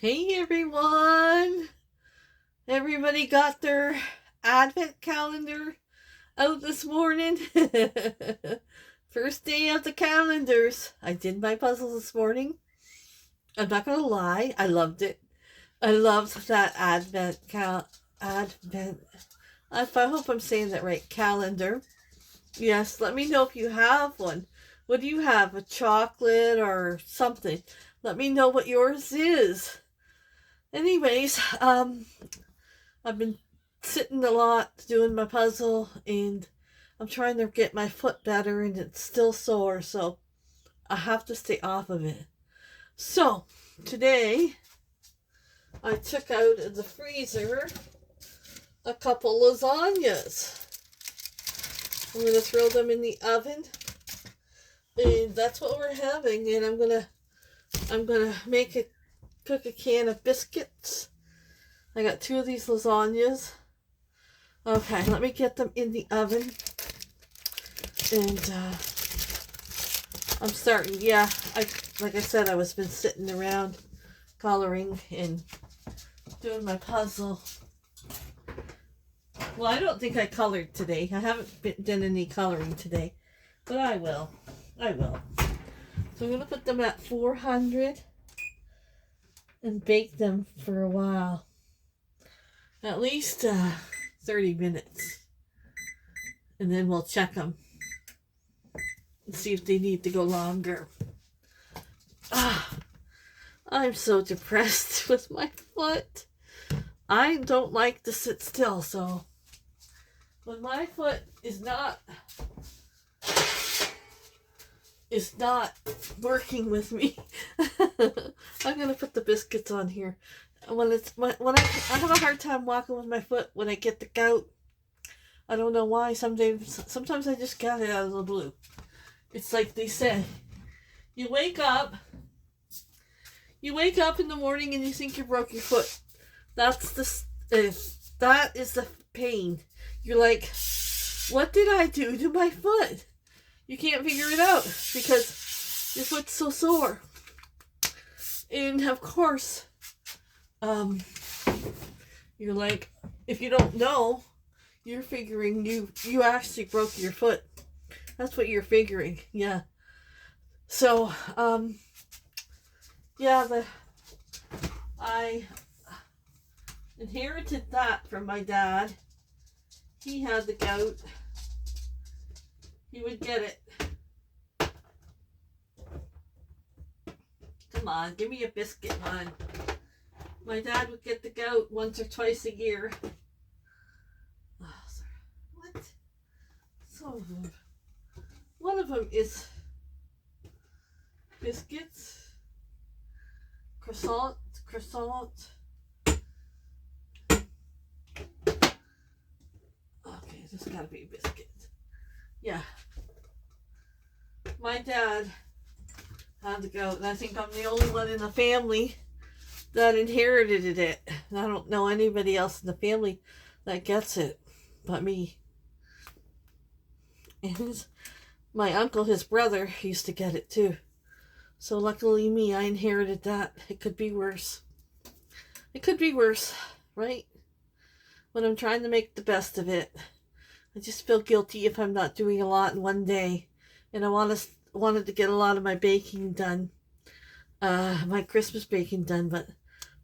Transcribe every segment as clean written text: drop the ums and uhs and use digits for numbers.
Hey everyone! Everybody got their advent calendar out this morning? First day of the calendars. I did my puzzle this morning. I'm not gonna lie, I loved it. I loved that advent. I hope I'm saying that right. Calendar. Yes, let me know if you have one. What do you have? A chocolate or something? Let me know what yours is. Anyways, I've been sitting a lot doing my puzzle, and I'm trying to get my foot better, and it's still sore, so I have to stay off of it. So today I took out of the freezer a couple lasagnas. I'm gonna throw them in the oven, and that's what we're having. And I'm gonna cook a can of biscuits. I got 2 of these lasagnas. Okay, let me get them in the oven. And I'm starting. Yeah, like I said, I was been sitting around coloring and doing my puzzle. Well, I don't think I colored today. I haven't done any coloring today, but I will. So I'm gonna put them at 400 and bake them for a while. At least 30 minutes. And then we'll check them and see if they need to go longer. I'm so depressed with my foot. I don't like to sit still, so when my foot is not working with me, I'm gonna put the biscuits on here. When I have a hard time walking with my foot when I get the gout. I don't know why. Sometimes I just got it out of the blue. It's like they say, you wake up in the morning and you think you broke your foot. That is the pain. You're like, what did I do to my foot? You can't figure it out because your foot's so sore. And of course, you're like, if you don't know, you're figuring you actually broke your foot. That's what you're figuring. Yeah. So, yeah, I inherited that from my dad. He had the gout. He would get it. Come on, give me a biscuit, man. My dad would get the gout once or twice a year. Oh, sorry. What? So rude. One of them is biscuits, croissant. Okay, this gotta be biscuits. Yeah. My dad had the gout, and I think I'm the only one in the family that inherited it. I don't know anybody else in the family that gets it but me. And my uncle, his brother, used to get it too. So luckily me, I inherited that. It could be worse. It could be worse, right? But I'm trying to make the best of it. I just feel guilty if I'm not doing a lot in one day. And I wanted to get a lot of my baking done. My Christmas baking done, but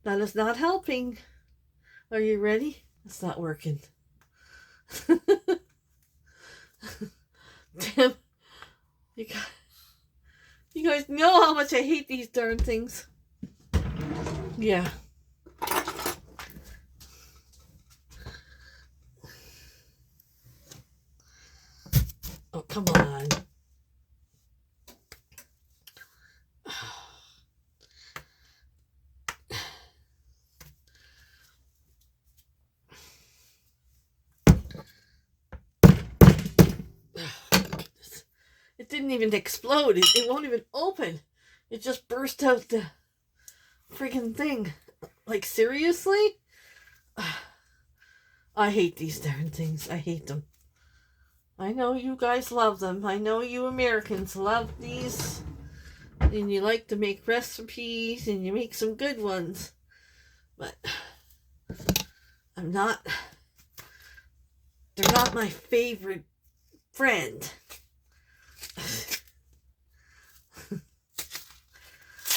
that is not helping. Are you ready? It's not working. Damn. You guys know how much I hate these darn things. Yeah. Oh, come on. It didn't even explode. It won't even open. It just burst out the freaking thing. Like, seriously? I hate these darn things. I hate them. I know you guys love them. I know you Americans love these. And you like to make recipes, and you make some good ones. But they're not my favorite friend.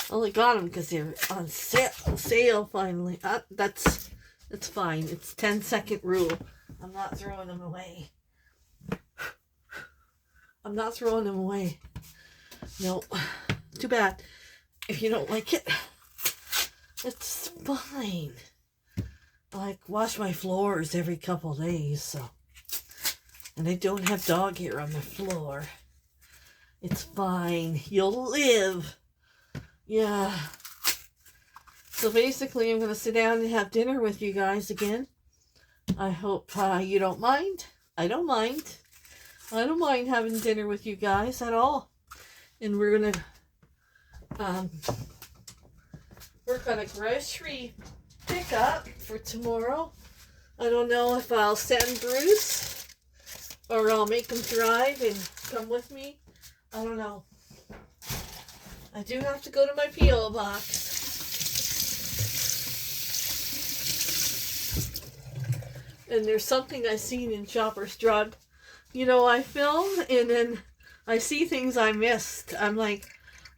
Only got them because they're on sale finally. That's fine. It's 10-second rule. I'm not throwing them away. I'm not throwing them away. No. Too bad. If you don't like it, it's fine. I like wash my floors every couple days, so. And I don't have dog hair on the floor. It's fine. You'll live. Yeah. So basically, I'm going to sit down and have dinner with you guys again. I hope you don't mind. I don't mind. I don't mind having dinner with you guys at all. And we're going to work on a grocery pickup for tomorrow. I don't know if I'll send Bruce or I'll make him drive and come with me. I don't know. I do have to go to my P.O. box. And there's something I seen in Shoppers Drug. You know, I film and then I see things I missed. I'm like,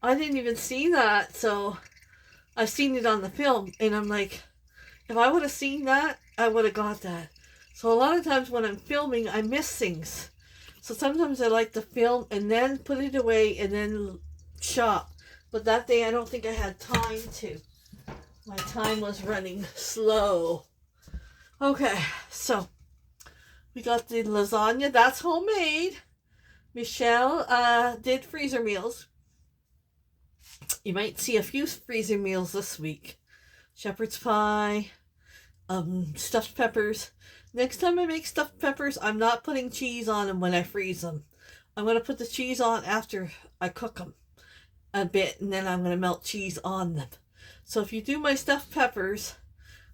I didn't even see that. So I seen it on the film and I'm like, if I would have seen that, I would have got that. So a lot of times when I'm filming, I miss things. So sometimes I like to film and then put it away and then shop. But that day I don't think I had time to. My time was running slow. Okay, so we got the lasagna. That's homemade. Michelle did freezer meals. You might see a few freezer meals this week. Shepherd's pie, stuffed peppers. Next time I make stuffed peppers, I'm not putting cheese on them when I freeze them. I'm going to put the cheese on after I cook them a bit, and then I'm going to melt cheese on them. So if you do my stuffed peppers,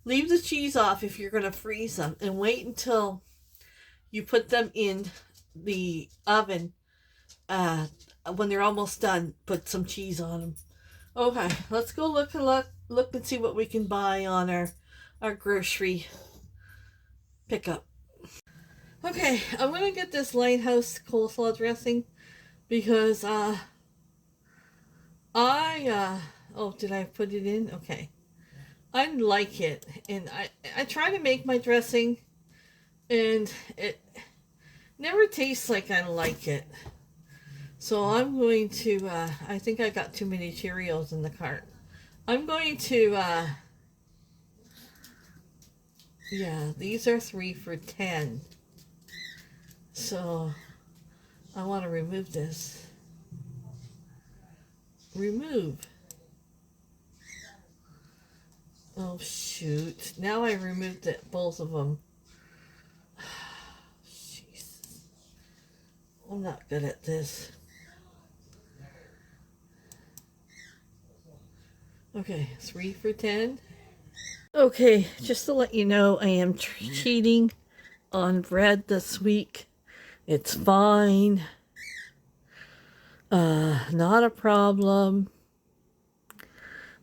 leave the cheese off if you're going to freeze them, and wait until you put them in the oven. When they're almost done, put some cheese on them. Okay, let's go look and see what we can buy on our grocery pickup. Okay, I'm going to get this Lighthouse coleslaw dressing because oh, did I put it in? Okay. I like it, and I try to make my dressing, and it never tastes like I like it. So I'm going to, I think I got too many Cheerios in the cart. I'm going to, yeah, these are 3 for $10. So I want to remove this. Remove. Oh, shoot. Now I removed it, both of them. Jeez. I'm not good at this. Okay, 3 for $10. Okay, just to let you know, I am cheating on bread this week. It's fine. Not a problem.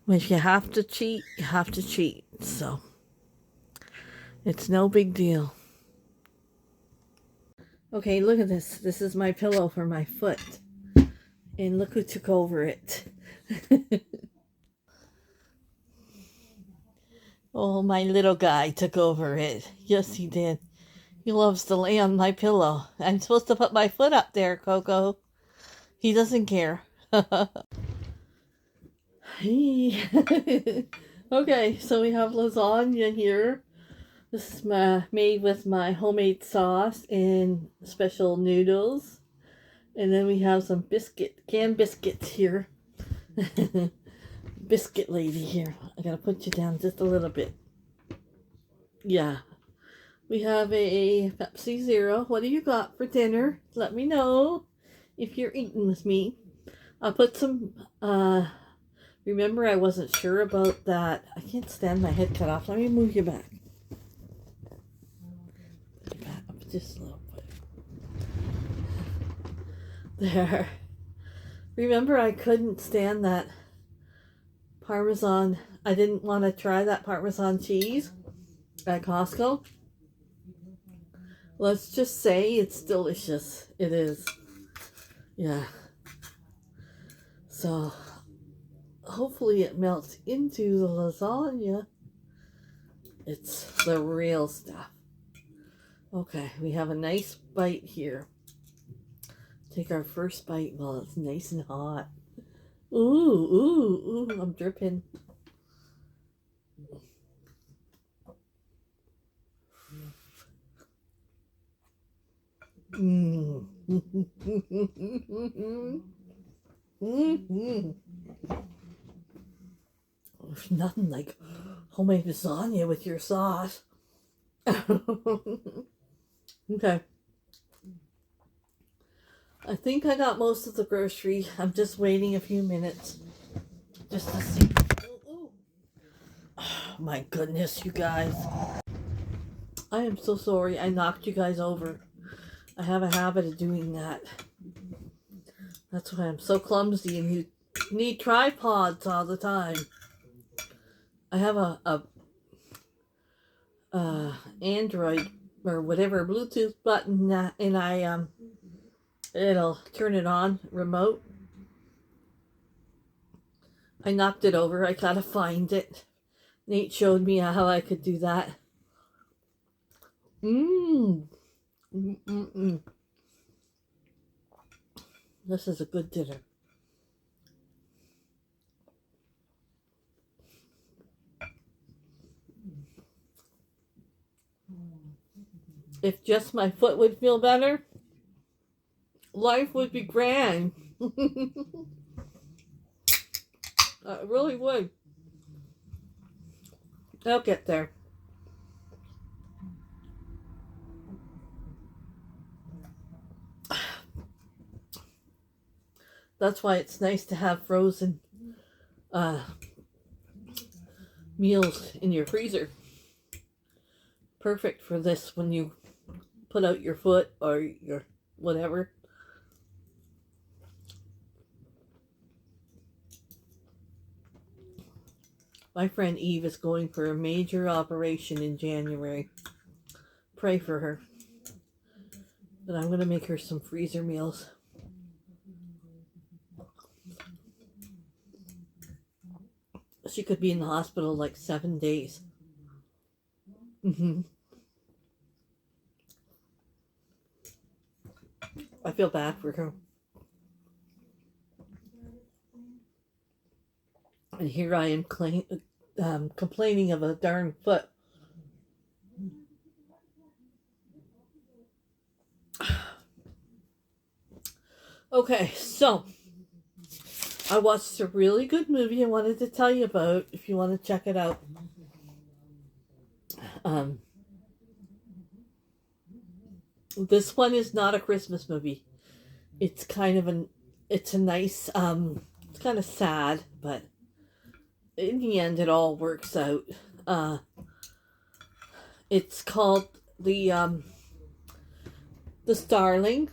If you have to cheat, you have to cheat. So, it's no big deal. Okay, look at this. This is my pillow for my foot. And look who took over it. Oh, my little guy took over it. Yes, he did. He loves to lay on my pillow. I'm supposed to put my foot up there, Coco. He doesn't care. Okay, so we have lasagna here. This is made with my homemade sauce and special noodles. And then we have some canned biscuits here. Biscuit lady here. I gotta put you down just a little bit. Yeah. We have a Pepsi Zero. What do you got for dinner? Let me know if you're eating with me. I'll put some, remember I wasn't sure about that. I can't stand my head cut off. Let me move you back. Back up just a little bit. There. Remember I couldn't stand that Parmesan I didn't want to try that Parmesan cheese at Costco. Let's just say it's delicious. It is. Yeah. So, hopefully it melts into the lasagna. It's the real stuff. Okay, we have a nice bite here. Take our first bite while it's nice and hot. Ooh, ooh, ooh, I'm dripping. Mmm. There's nothing like homemade lasagna with your sauce. Okay. I think I got most of the grocery. I'm just waiting a few minutes just to see. Oh, my goodness, you guys. I am so sorry I knocked you guys over. I have a habit of doing that. That's why I'm so clumsy and you need tripods all the time. I have a Android or whatever Bluetooth button and I it'll turn it on remote. I knocked it over. I gotta find it. Nate showed me how I could do that. This is a good dinner. If just my foot would feel better, life would be grand. It really would. I'll get there. That's why it's nice to have frozen meals in your freezer. Perfect for this when you put out your foot or your whatever. My friend Eve is going for a major operation in January. Pray for her. But I'm going to make her some freezer meals. She could be in the hospital like 7 days. I feel bad for her. And here I am complaining of a darn foot. Okay, so I watched a really good movie I wanted to tell you about if you want to check it out. This one is not a Christmas movie. It's kind of it's a nice, it's kind of sad, but in the end it all works out. It's called The Starling.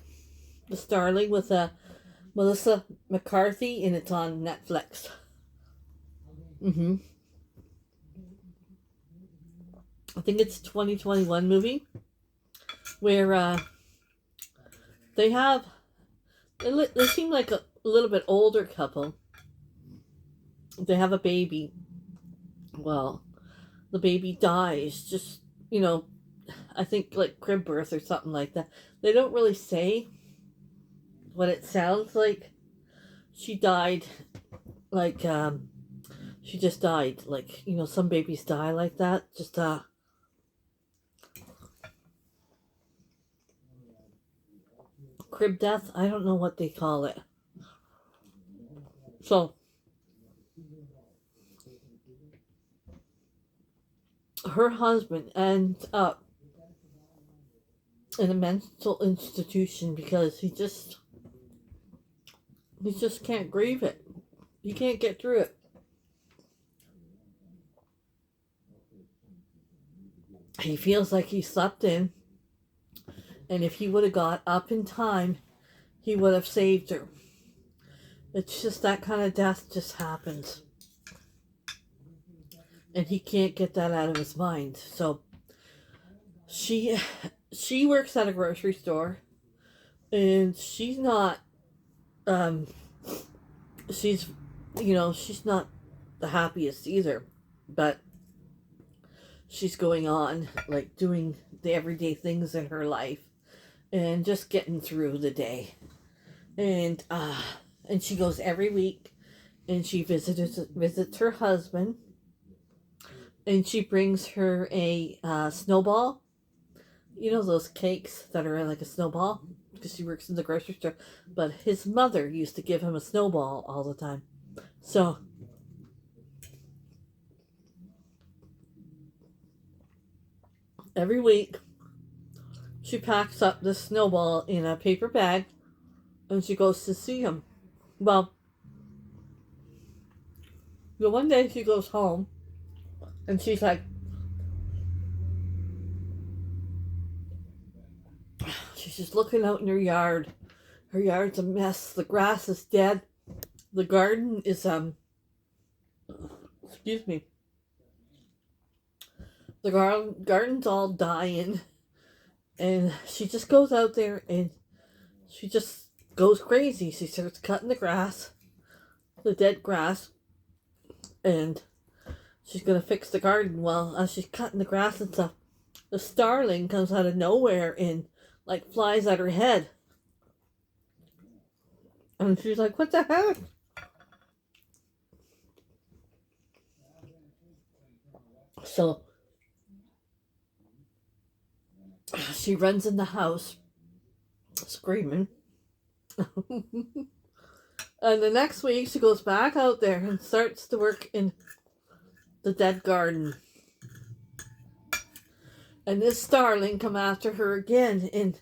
The Starling with Melissa McCarthy, and it's on Netflix. I think it's a 2021 movie where they seem like a little bit older couple. They have a baby. Well, the baby dies, just, I think like crib birth or something like that. They don't really say what it sounds like. She died like, she just died. Like, some babies die like that. Just, crib death. I don't know what they call it. So, her husband ends up in a mental institution because he just can't grieve it. He can't get through it. He feels like he slept in, and if he would have got up in time, he would have saved her. It's just that kind of death just happens. and he can't get that out of his mind. So she works at a grocery store, and she's not she's she's not the happiest either, but she's going on like doing the everyday things in her life and just getting through the day. And she goes every week, and she visits her husband, and she brings her a snowball. You know those cakes that are like a snowball, because she works in the grocery store. But his mother used to give him a snowball all the time. So every week she packs up this snowball in a paper bag, and she goes to see him. Well, the one day she goes home, and she's like, she's just looking out in her yard. Her yard's a mess. The grass is dead. The garden is excuse me. The garden's all dying, and she just goes out there and she just goes crazy. She starts cutting the grass, the dead grass, and she's gonna fix the garden. Well, as she's cutting the grass and stuff, the starling comes out of nowhere and like flies at her head, and she's like, "What the heck?" So she runs in the house screaming. And the next week she goes back out there and starts to work in the dead garden. And this starling come after her again and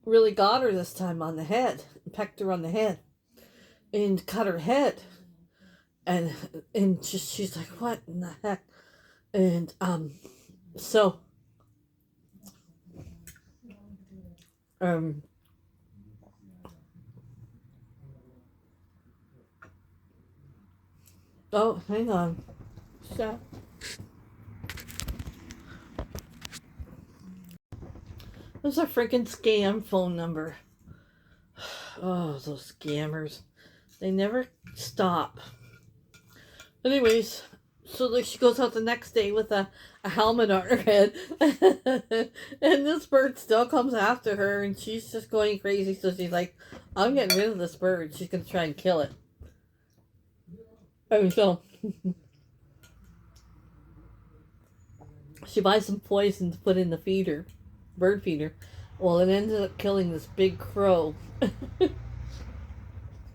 really got her this time on the head, pecked her on the head and cut her head. And she's like, "What in the heck?" And so oh, hang on. Stop. There's a freaking scam phone number. Oh, those scammers. They never stop. Anyways, so like she goes out the next day with a helmet on her head. And this bird still comes after her, and she's just going crazy. So she's like, "I'm getting rid of this bird." She's going to try and kill it. And so she buys some poison to put in the feeder, bird feeder. Well, it ended up killing this big crow.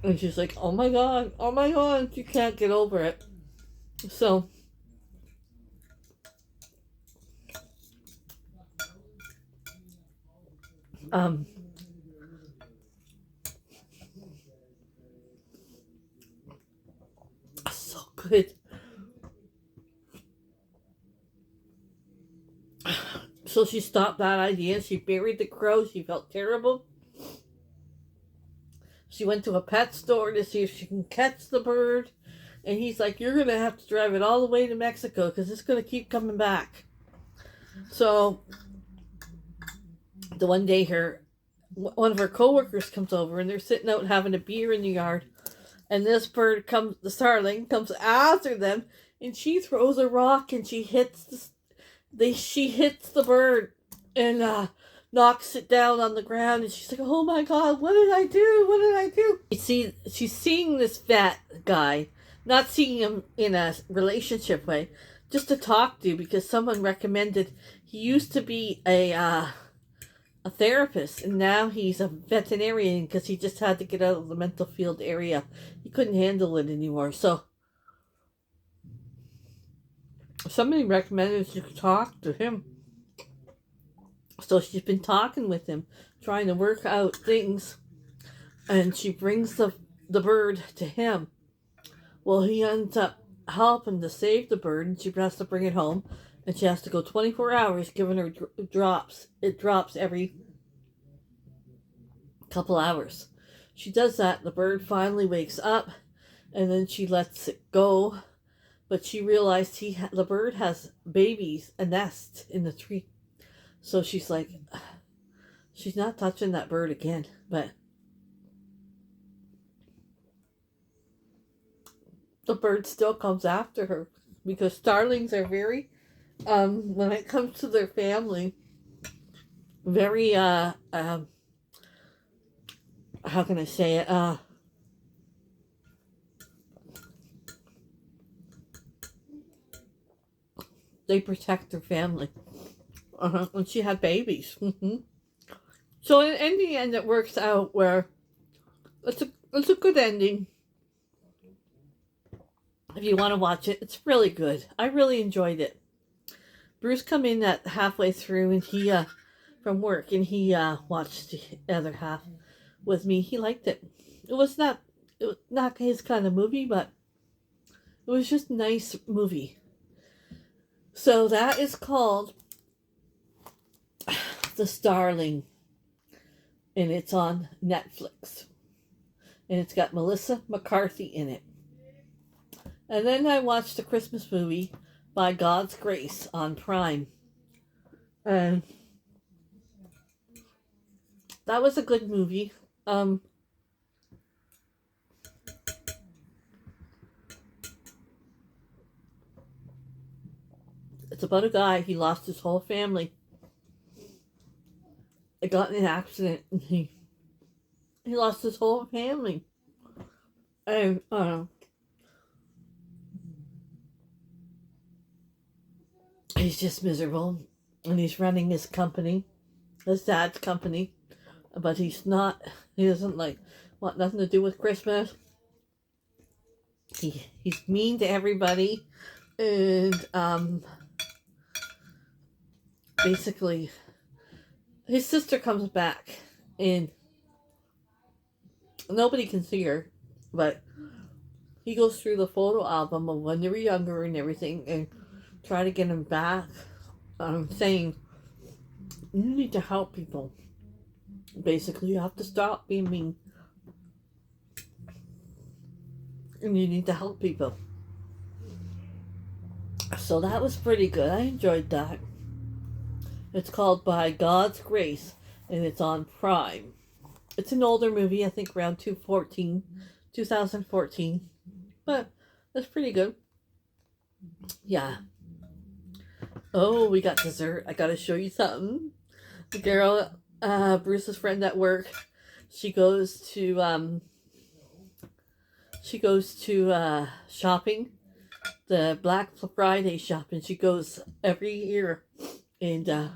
And she's like, oh my god, she can't get over it. So so good. So she stopped that idea. She buried the crow. She felt terrible. She went to a pet store to see if she can catch the bird. And he's like, "You're going to have to drive it all the way to Mexico because it's going to keep coming back." So the one day one of her coworkers comes over, and they're sitting out having a beer in the yard. And this bird the starling comes after them, and she throws a rock, and she hits the bird and knocks it down on the ground. And she's like, "Oh my god, what did I do? What did I do?" You see, she's seeing this fat guy, not seeing him in a relationship way, just to talk to, because someone recommended. He used to be a therapist, and now he's a veterinarian because he just had to get out of the mental field area. He couldn't handle it anymore. So somebody recommended you talk to him. So she's been talking with him, trying to work out things, and she brings the bird to him. Well, he ends up helping to save the bird, and she has to bring it home, and she has to go 24 hours giving her drops. It drops every couple hours. She does that. The bird finally wakes up, and then she lets it go, but she realized the bird has babies, a nest in the tree. So she's like, she's not touching that bird again. But the bird still comes after her because starlings are very, when it comes to their family, very, how can I say it, they protect their family. When she had babies. So in the end, it works out where it's a good ending. If you want to watch it, it's really good. I really enjoyed it. Bruce come in at halfway through, and he from work, and he watched the other half with me. He liked it. It was not his kind of movie, but it was just a nice movie. So that is called The Starling, and it's on Netflix, and it's got Melissa McCarthy in it. And then I watched a Christmas movie, By God's Grace, on Prime, and that was a good movie. It's about a guy. He lost his whole family. It got in an accident, and he lost his whole family. And he's just miserable, and he's running his company, his dad's company, but he doesn't want nothing to do with Christmas. He's mean to everybody, and basically his sister comes back, and nobody can see her, but he goes through the photo album of when they were younger and everything, and try to get him back, saying, you need to help people. Basically, you have to stop being mean. And you need to help people. So that was pretty good. I enjoyed that. It's called By God's Grace, and it's on Prime. It's an older movie, I think around 2014. But it's pretty good. Yeah. Oh, we got dessert. I gotta show you something. The girl, Bruce's friend at work, she goes to shopping, the Black Friday shopping. She goes every year, and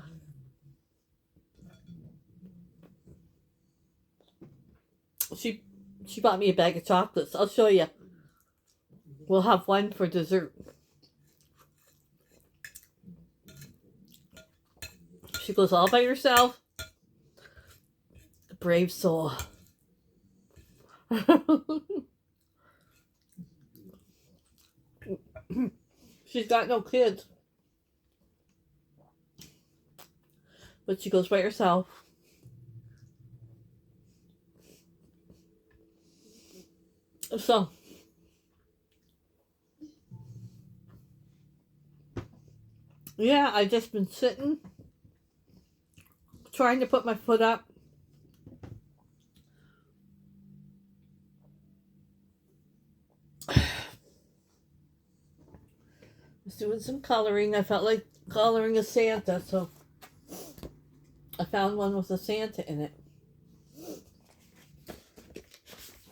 she bought me a bag of chocolates. I'll show you. We'll have one for dessert. She goes all by herself. Brave soul. She's got no kids. But she goes by herself. So, yeah, I've just been sitting, trying to put my foot up. Was doing some coloring. I felt like coloring a Santa, so I found one with a Santa in it.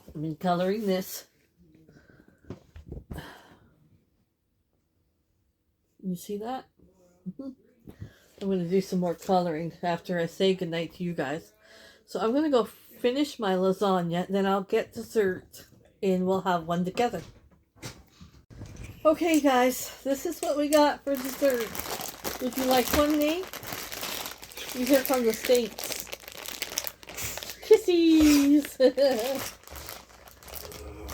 I've been coloring this. You see that? I'm going to do some more coloring after I say goodnight to you guys. So I'm going to go finish my lasagna, then I'll get dessert, and we'll have one together. Okay, guys, this is what we got for dessert. Would you like one, Nate? You hear from the States. Kissies!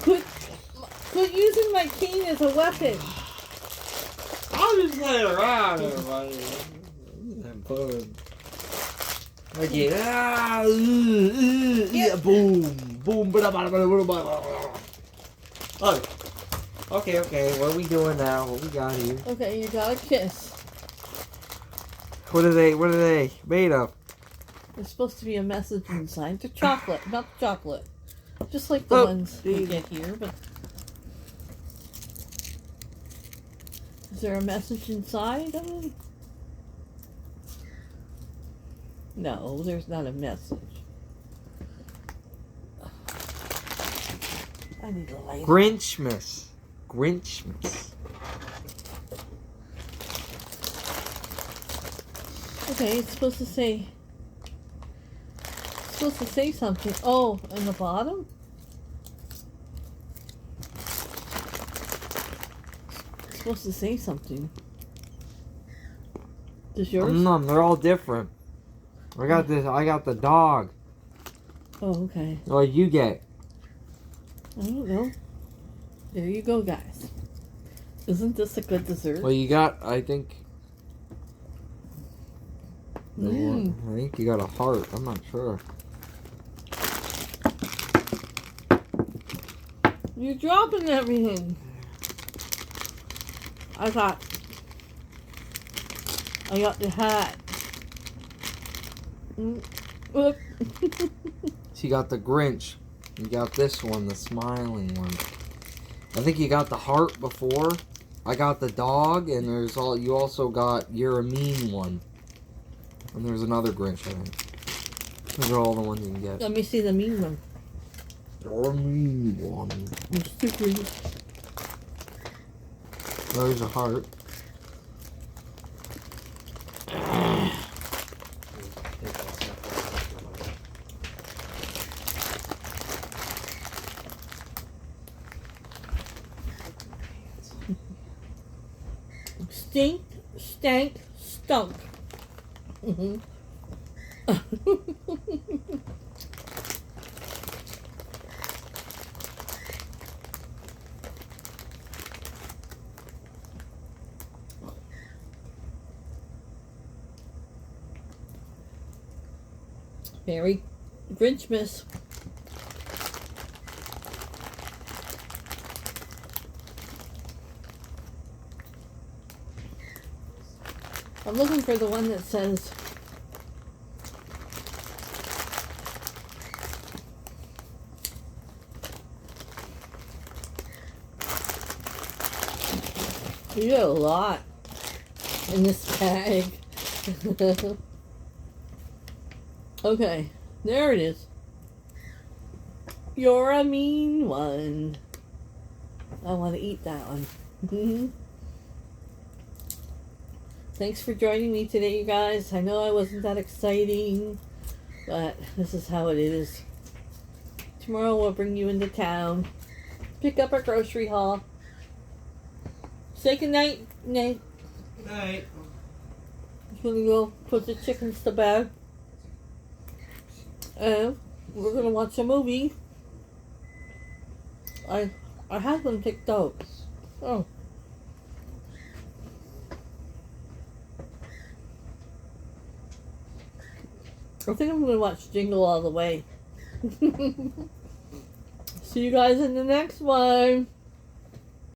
Quit using my cane as a weapon. I'm just playing around, everybody. I'm fun. Okay. Yeah, boom. Boom. Oh. Okay, what are we doing now? What we got here? Okay, you got a kiss. What are they made of? There's supposed to be a message inside. They're chocolate, not chocolate. Just like the ones we get here, but... Is there a message inside of them? No, there's not a message. I need a light. Grinchmas. Okay, it's supposed to say... It's supposed to say something. Oh, in the bottom? It's supposed to say something. Does yours? They're all different. I got the dog. Oh, okay. What did you get? I don't know. There you go, guys. Isn't this a good dessert? Well, you got, I think... Mm. I think you got a heart. I'm not sure. You're dropping everything. I got the hat. Look. So you got the Grinch. You got this one, the smiling one. I think you got the heart before. I got the dog, and you also got You're a Mean One. And there's another Grinch, I think. Those are all the ones you can get. Let me see the mean one. You're a mean one. Mr. Green. There's a heart. Stink, stank, stunk. Mm-hmm. Merry Grinchmas. I'm looking for the one that says you got a lot in this bag. Okay, there it is. You're a mean one. I want to eat that one. Thanks for joining me today, you guys. I know I wasn't that exciting, but this is how it is. Tomorrow we'll bring you into town, pick up our grocery haul. Say goodnight, Nate. Good night. I'm gonna go put the chickens to bed. And we're gonna watch a movie. I had one picked out. Oh. I think I'm gonna watch Jingle All the Way. See you guys in the next one.